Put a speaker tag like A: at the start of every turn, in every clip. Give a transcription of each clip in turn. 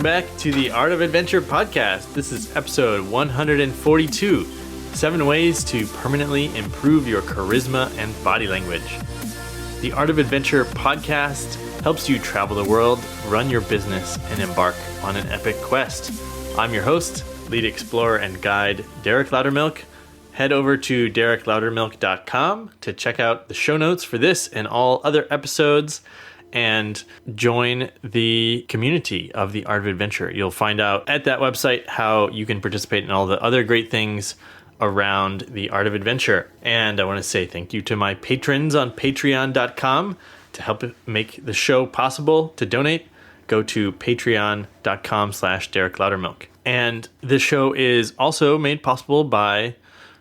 A: back to the Art of Adventure podcast. This is episode 142, 7 ways to permanently improve your charisma and body language. The Art of Adventure podcast helps you travel the world, run your business, and embark on an epic quest. I'm your host, lead explorer and guide, Derek Loudermilk. Head over to derekloudermilk.com to check out the show notes for this and all other episodes and join the community of the Art of Adventure. You'll find out at that website how you can participate in all the other great things around the Art of Adventure. And I want to say thank you to my patrons on patreon.com to help make the show possible. To donate, go to patreon.com/Derek Loudermilk. And this show is also made possible by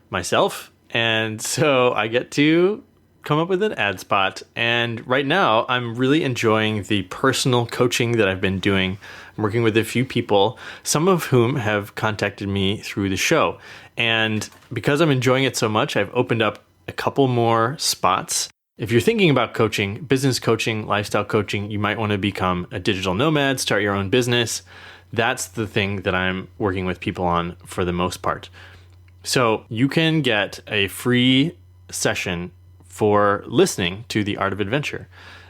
A: myself. And so I get to come up with an ad spot. And right now I'm really enjoying the personal coaching that I've been doing. I'm working with a few people, some of whom have contacted me through the show. And because I'm enjoying it so much, I've opened up a couple more spots. If you're thinking about coaching, business coaching, lifestyle coaching, you might want to become a digital nomad, start your own business. That's the thing that I'm working with people on for the most part. So you can get a free session for listening to The Art of Adventure.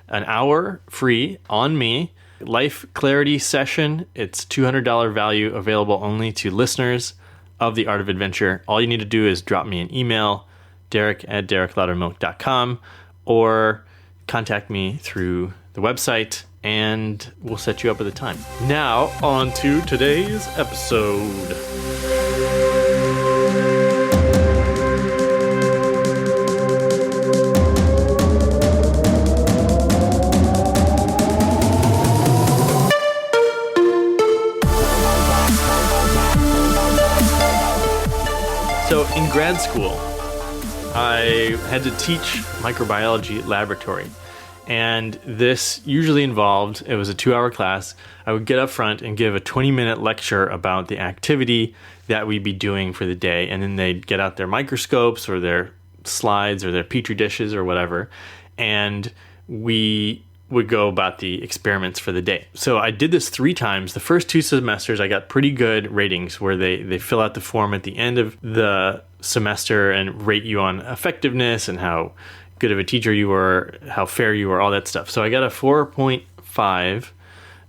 A: An hour free on me, life clarity session. It's $200 value, available only to listeners of The Art of Adventure. All you need to do is drop me an email, derek@derekloudermilk.com, or contact me through the website and we'll set you up with a time. Now, on to today's episode. So in grad school, I had to teach microbiology laboratory. And this usually involved, it was a 2-hour class. I would get up front and give a 20-minute lecture about the activity that we'd be doing for the day. And then they'd get out their microscopes or their slides or their petri dishes or whatever. And we would go about the experiments for the day. So I did this 3 times. The first 2 semesters, I got pretty good ratings where they fill out the form at the end of the semester and rate you on effectiveness and how good of a teacher you were, how fair you were, all that stuff. So I got a 4.5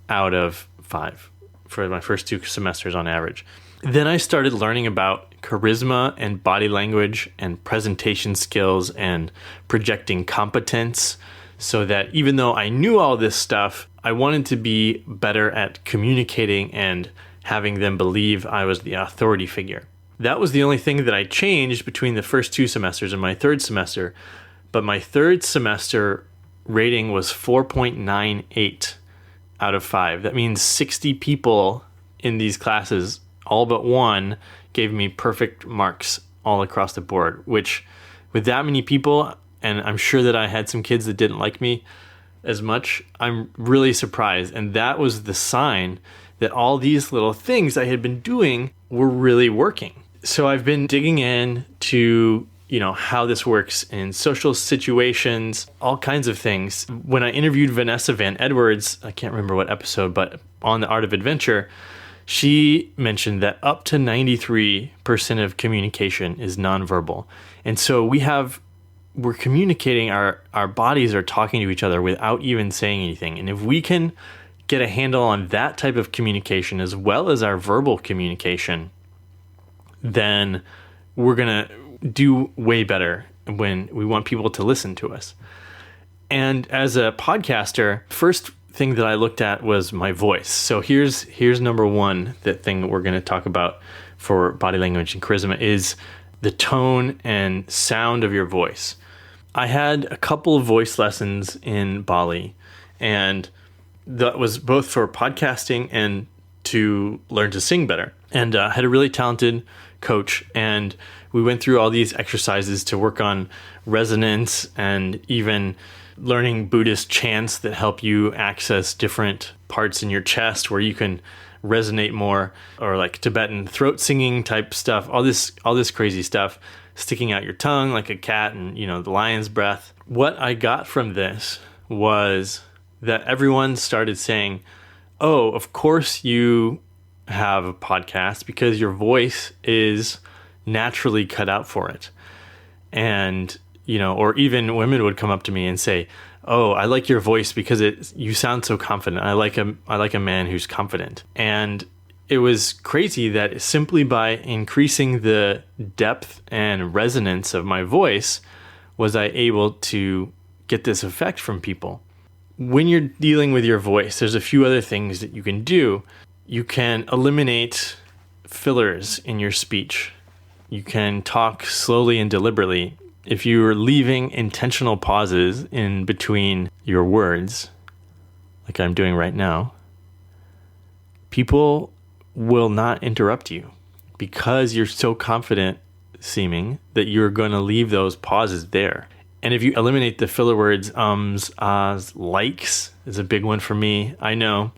A: out of 5 for my first 2 semesters on average. Then I started learning about charisma and body language and presentation skills and projecting competence, so that even though I knew all this stuff, I wanted to be better at communicating and having them believe I was the authority figure. That was the only thing that I changed between the first 2 semesters and my 3rd semester. But my 3rd semester rating was 4.98 out of 5. That means 60 people in these classes, all but one, gave me perfect marks all across the board, which with that many people, and I'm sure that I had some kids that didn't like me as much, I'm really surprised. And that was the sign that all these little things I had been doing were really working. So I've been digging in to, how this works in social situations, all kinds of things. When I interviewed Vanessa Van Edwards, I can't remember what episode, but on The Art of Adventure, she mentioned that up to 93% of communication is nonverbal. And so we're communicating, our bodies are talking to each other without even saying anything. And if we can get a handle on that type of communication as well as our verbal communication, then we're going to do way better when we want people to listen to us. And as a podcaster, first thing that I looked at was my voice. So here's number 1, the thing that we're going to talk about for body language and charisma is the tone and sound of your voice. I had a couple of voice lessons in Bali, and that was both for podcasting and to learn to sing better. And I had a really talented coach, and we went through all these exercises to work on resonance and even learning Buddhist chants that help you access different parts in your chest where you can resonate more, or like Tibetan throat singing type stuff, all this crazy stuff, sticking out your tongue like a cat and, the lion's breath. What I got from this was that everyone started saying, oh, of course you have a podcast because your voice is naturally cut out for it. And, or even women would come up to me and say, oh, I like your voice because you sound so confident. I like a man who's confident. And it was crazy that simply by increasing the depth and resonance of my voice was I able to get this effect from people. When you're dealing with your voice, there's a few other things that you can do. You can eliminate fillers in your speech. You can talk slowly and deliberately. If you're leaving intentional pauses in between your words, like I'm doing right now, people will not interrupt you because you're so confident seeming that you're going to leave those pauses there. And if you eliminate the filler words, ums, ahs, likes is a big one for me. I know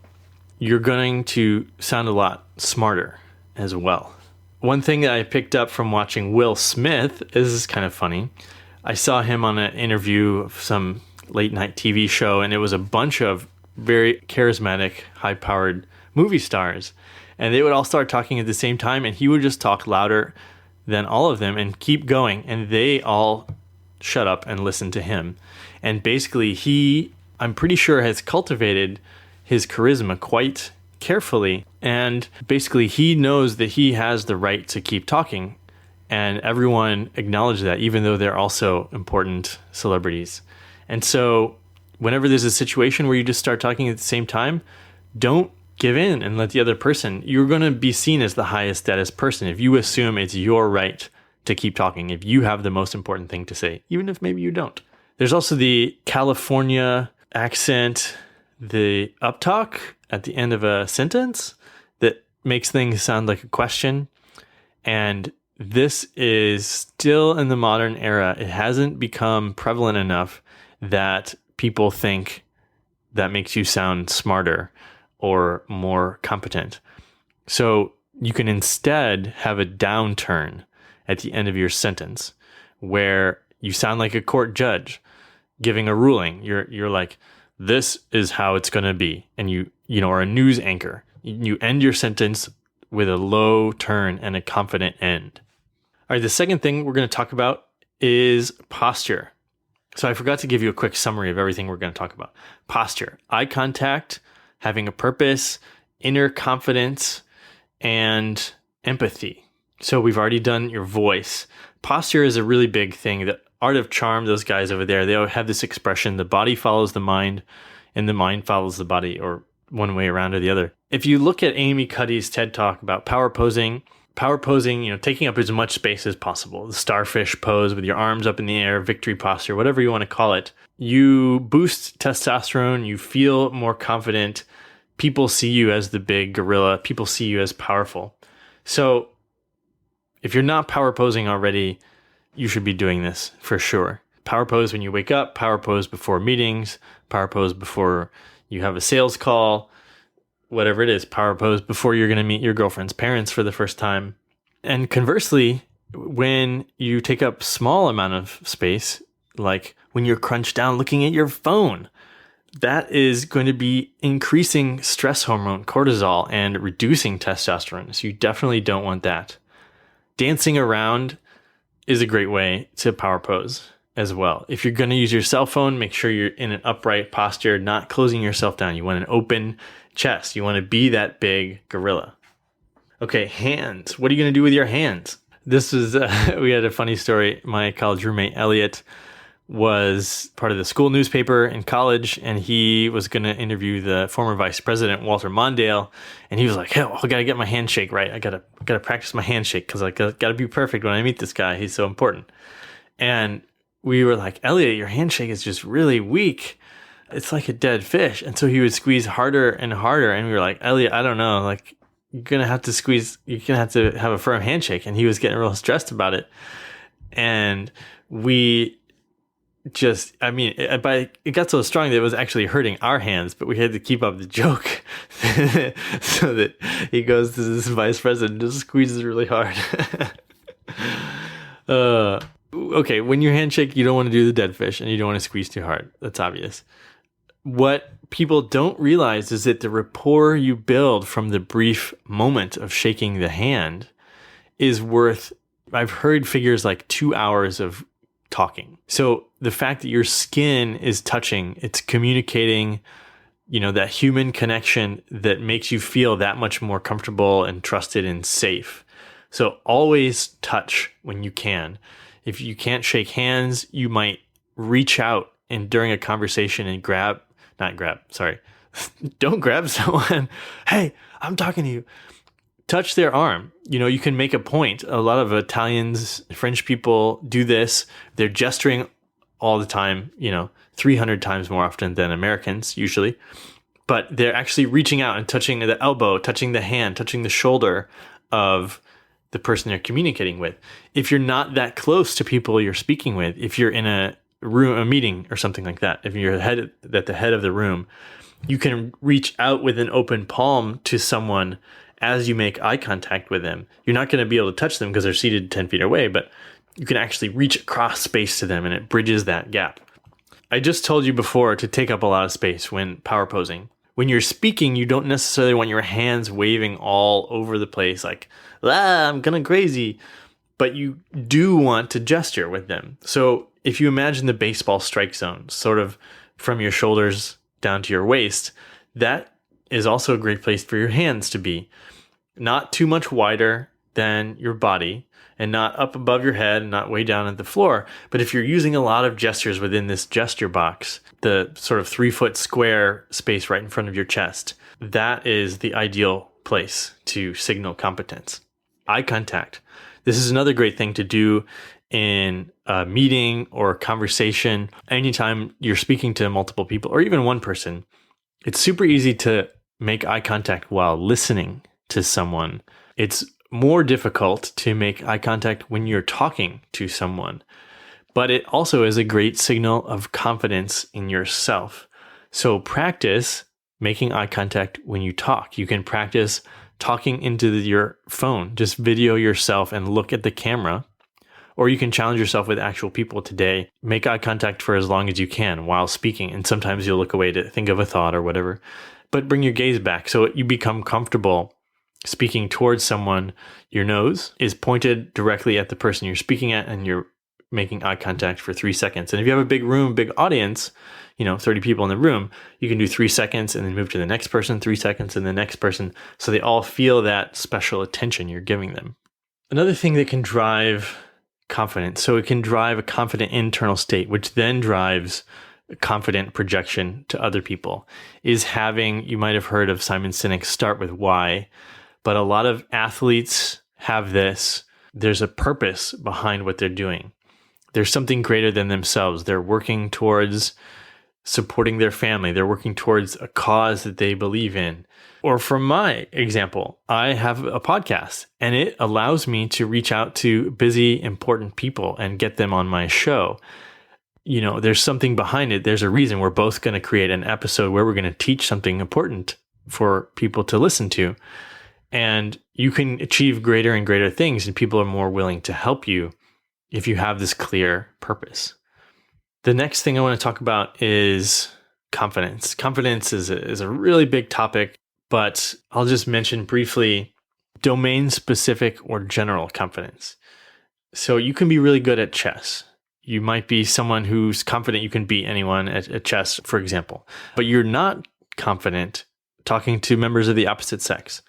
A: you're going to sound a lot smarter as well. One thing that I picked up from watching Will Smith, this is kind of funny. I saw him on an interview of some late night TV show, and it was a bunch of very charismatic, high-powered movie stars. And they would all start talking at the same time, and he would just talk louder than all of them and keep going. And they all shut up and listen to him. And basically I'm pretty sure, has cultivated his charisma quite carefully. And basically he knows that he has the right to keep talking. And everyone acknowledged that, even though they're also important celebrities. And so whenever there's a situation where you just start talking at the same time, don't give in and let the other person, you're going to be seen as the highest status person if you assume it's your right to keep talking, if you have the most important thing to say, even if maybe you don't. There's also the California accent, the uptalk at the end of a sentence that makes things sound like a question. And this is still in the modern era. It hasn't become prevalent enough that people think that makes you sound smarter or more competent. So you can instead have a downturn at the end of your sentence where you sound like a court judge giving a ruling. You're like, this is how it's going to be. And you are a news anchor. You end your sentence with a low turn and a confident end. All right, the second thing we're going to talk about is posture. So I forgot to give you a quick summary of everything we're going to talk about. Posture, eye contact, having a purpose, inner confidence, and empathy. So we've already done your voice. Posture is a really big thing. The Art of Charm, those guys over there, they have this expression, the body follows the mind and the mind follows the body, or one way around or the other. If you look at Amy Cuddy's TED Talk about power posing, taking up as much space as possible, the starfish pose with your arms up in the air, victory posture, whatever you want to call it, you boost testosterone, you feel more confident. People see you as the big gorilla. People see you as powerful. So if you're not power posing already, you should be doing this for sure. Power pose when you wake up, power pose before meetings, power pose before you have a sales call, whatever it is, power pose before you're going to meet your girlfriend's parents for the first time. And conversely, when you take up small amount of space, like when you're crunched down looking at your phone, that is going to be increasing stress hormone cortisol and reducing testosterone. So you definitely don't want that. Dancing around is a great way to power pose as well. If you're going to use your cell phone, make sure you're in an upright posture, not closing yourself down. You want an open chest. You want to be that big gorilla. Okay, hands. What are you going to do with your hands? This is, we had a funny story. My college roommate, Elliot, was part of the school newspaper in college, and he was going to interview the former vice president, Walter Mondale. And he was like, hey, I got to get my handshake right. I got to practice my handshake because I got to be perfect when I meet this guy. He's so important. And we were like, Elliot, your handshake is just really weak. It's like a dead fish. And so he would squeeze harder and harder. And we were like, Elliot, I don't know. Like, you're going to have to squeeze. You're going to have to have a firm handshake. And he was getting real stressed about it. And we just, it got so strong that it was actually hurting our hands, but we had to keep up the joke so that he goes to this vice president and just squeezes really hard. Okay, when you handshake, you don't want to do the dead fish and you don't want to squeeze too hard. That's obvious. what people don't realize is that the rapport you build from the brief moment of shaking the hand is worth, I've heard figures like 2 hours of talking. So the fact that your skin is touching, it's communicating, that human connection that makes you feel that much more comfortable and trusted and safe. So always touch when you can. If you can't shake hands, you might reach out and during a conversation and don't grab someone. Hey, I'm talking to you. Touch their arm. You can make a point. A lot of Italians, French people do this. They're gesturing all the time, 300 times more often than Americans usually. But they're actually reaching out and touching the elbow, touching the hand, touching the shoulder of the person they're communicating with. If you're not that close to people you're speaking with, if you're in a room, a meeting or something like that, if you're at the head of the room, you can reach out with an open palm to someone as you make eye contact with them. You're not going to be able to touch them because they're seated 10 feet away, but you can actually reach across space to them and it bridges that gap. I just told you before to take up a lot of space when power posing. When you're speaking, you don't necessarily want your hands waving all over the place like, I'm going crazy, but you do want to gesture with them. So if you imagine the baseball strike zone, sort of from your shoulders down to your waist, that is also a great place for your hands to be. Not too much wider than your body and not up above your head and not way down at the floor. But if you're using a lot of gestures within this gesture box, the sort of 3-foot square space right in front of your chest, that is the ideal place to signal competence. Eye contact. This is another great thing to do in a meeting or a conversation. Anytime you're speaking to multiple people or even one person, it's super easy to make eye contact while listening to someone. It's more difficult to make eye contact when you're talking to someone, but it also is a great signal of confidence in yourself. So practice making eye contact when you talk. You can practice talking into your phone. Just video yourself and look at the camera. Or you can challenge yourself with actual people today. Make eye contact for as long as you can while speaking. And sometimes you'll look away to think of a thought or whatever. But bring your gaze back so you become comfortable speaking towards someone. Your nose is pointed directly at the person you're speaking at, and you're making eye contact for 3 seconds. And if you have a big room, big audience, 30 people in the room, you can do 3 seconds and then move to the next person, 3 seconds and the next person, so they all feel that special attention you're giving them. Another thing that can drive confidence, so it can drive a confident internal state, which then drives confident projection to other people, is having, you might have heard of Simon Sinek's Start With Why, but a lot of athletes have this. There's a purpose behind what they're doing. There's something greater than themselves. They're working towards supporting their family. They're working towards a cause that they believe in. Or from my example, I have a podcast and it allows me to reach out to busy, important people and get them on my show. There's something behind it. There's a reason we're both going to create an episode where we're going to teach something important for people to listen to. And you can achieve greater and greater things, and people are more willing to help you if you have this clear purpose. The next thing I want to talk about is confidence. Confidence is a really big topic, but I'll just mention briefly domain-specific or general confidence. So you can be really good at chess. You might be someone who's confident you can beat anyone at chess, for example, but you're not confident talking to members of the opposite sex.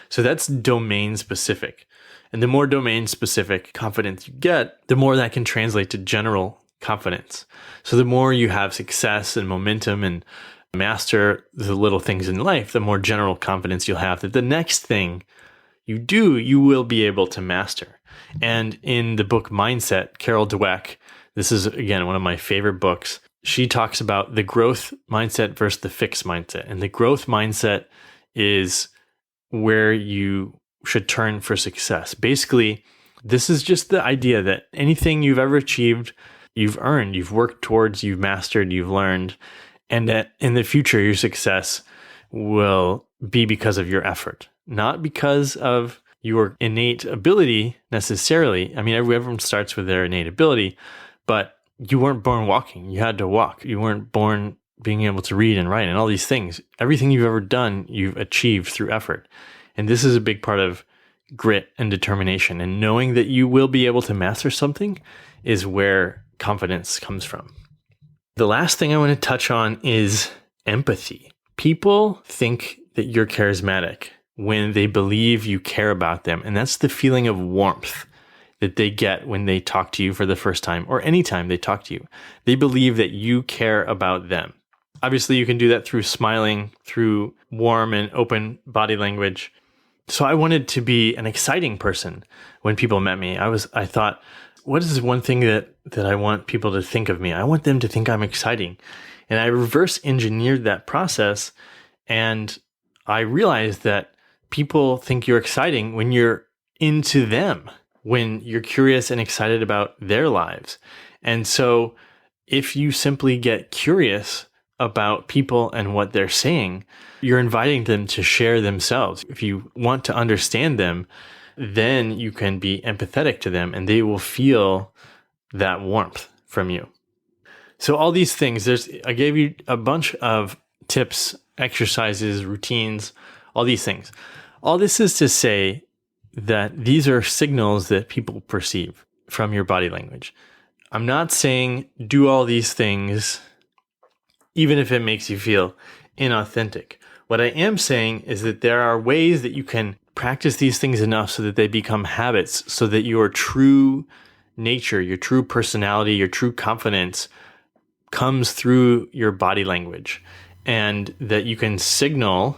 A: So that's domain-specific. And the more domain-specific confidence you get, the more that can translate to general confidence. So the more you have success and momentum and master the little things in life, the more general confidence you'll have that the next thing you do, you will be able to master. And in the book Mindset, Carol Dweck, this is, again, one of my favorite books, she talks about the growth mindset versus the fixed mindset. And the growth mindset is where you should turn for success. Basically, this is just the idea that anything you've ever achieved, you've earned, you've worked towards, you've mastered, you've learned, and that in the future, your success will be because of your effort, not because of your innate ability necessarily. I mean, everyone starts with their innate ability, but you weren't born walking. You had to walk. You weren't born being able to read and write and all these things. Everything you've ever done, you've achieved through effort. And this is a big part of grit and determination. And knowing that you will be able to master something is where confidence comes from. The last thing I want to touch on is empathy. People think that you're charismatic when they believe you care about them. And that's the feeling of warmth that they get when they talk to you for the first time or anytime they talk to you. They believe that you care about them. Obviously, you can do that through smiling, through warm and open body language. So I wanted to be an exciting person when people met me. I thought, what is one thing that I want people to think of me? I want them to think I'm exciting. And I reverse engineered that process. And I realized that people think you're exciting when you're into them, when you're curious and excited about their lives. And so if you simply get curious about people and what they're saying, you're inviting them to share themselves. If you want to understand them, then you can be empathetic to them and they will feel that warmth from you. So all these things, I gave you a bunch of tips, exercises, routines, all these things. All this is to say that these are signals that people perceive from your body language. I'm not saying do all these things even if it makes you feel inauthentic. What I am saying is that there are ways that you can practice these things enough so that they become habits, so that your true nature, your true personality, your true confidence comes through your body language, and that you can signal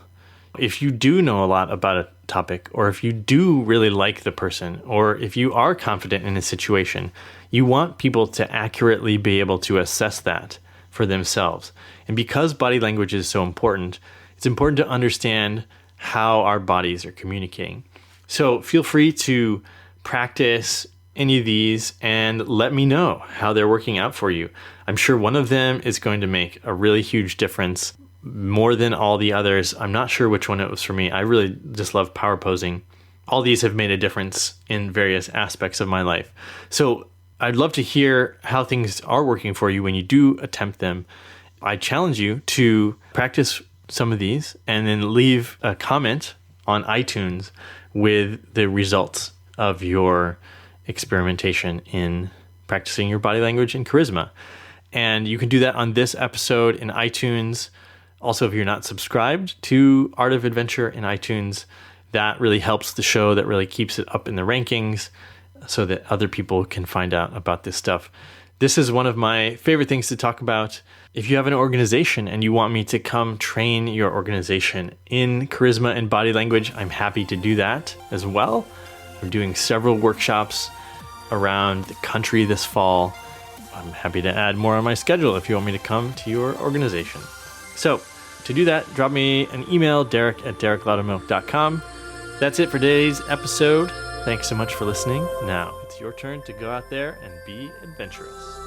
A: if you do know a lot about a topic, or if you do really like the person, or if you are confident in a situation, you want people to accurately be able to assess that for themselves. And because body language is so important, it's important to understand how our bodies are communicating. So feel free to practice any of these and let me know how they're working out for you. I'm sure one of them is going to make a really huge difference, more than all the others. I'm not sure which one it was for me. I really just love power posing. All these have made a difference in various aspects of my life. So I'd love to hear how things are working for you when you do attempt them. I challenge you to practice some of these and then leave a comment on iTunes with the results of your experimentation in practicing your body language and charisma. And you can do that on this episode in iTunes. Also, if you're not subscribed to Art of Adventure in iTunes, that really helps the show, that really keeps it up in the rankings so that other people can find out about this stuff. This is one of my favorite things to talk about. If you have an organization and you want me to come train your organization in charisma and body language, I'm happy to do that as well. I'm doing several workshops around the country this fall. I'm happy to add more on my schedule if you want me to come to your organization. So to do that, drop me an email, derek@dereklaudermilk.com. That's it for today's episode. Thanks so much for listening. Now it's your turn to go out there and be adventurous.